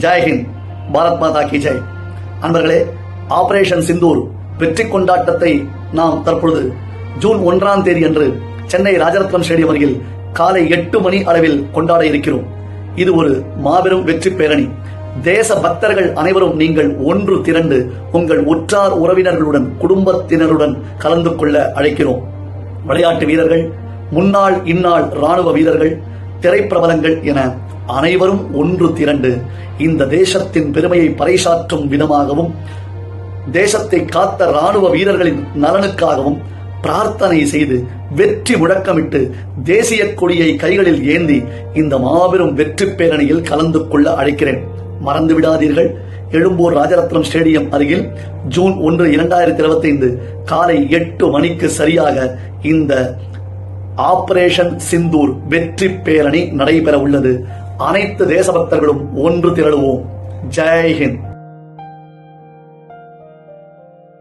ஜெய்ஹிந்த். பாரத் மாதா கி ஜெய். அன்பர்களே, ஆபரேஷன் சிந்தூர் வெற்றி கொண்டாட்டத்தை நாம் தற்பொழுது ஜூன் 1ஆம் தேதி அன்று சென்னை ராஜரத்னம் ஸ்டேடியம் அருகில் காலை 8 மணி அளவில் கொண்டாட இருக்கிறோம். இது ஒரு மாபெரும் வெற்றி பேரணி. தேச பக்தர்கள் அனைவரும் நீங்கள் ஒன்று திரண்டு உங்கள் உற்றார் உறவினர்களுடன் குடும்பத்தினருடன் கலந்து கொள்ள அழைக்கிறோம். விளையாட்டு வீரர்கள், முன்னாள் இந்நாள் ராணுவ வீரர்கள், திரைப்பிரபலங்கள் என அனைவரும் ஒன்று திரண்டு இந்த தேசத்தின் பெருமையை பறைசாற்றும் விதமாகவும் தேசத்தை காத்த ராணுவ வீரர்களின் நலனுக்காகவும் பிரார்த்தனை செய்து வெற்றி முழக்கமிட்டு தேசிய கொடியை கைகளில் ஏந்தி இந்த மாபெரும் வெற்றி பேரணியில் கலந்து கொள்ள அழைக்கிறேன். மறந்து விடாதீர்கள். எழும்பூர் ராஜரத்னம் ஸ்டேடியம் அருகில் ஜூன் 1, 2025 காலை 8 மணிக்கு சரியாக இந்த ஆபரேஷன் சிந்தூர் வெற்றி பேரணி நடைபெற உள்ளது. அனைத்து தேசபக்தர்களும் ஒன்று திரளுவோம். ஜெய்ஹிந்த்.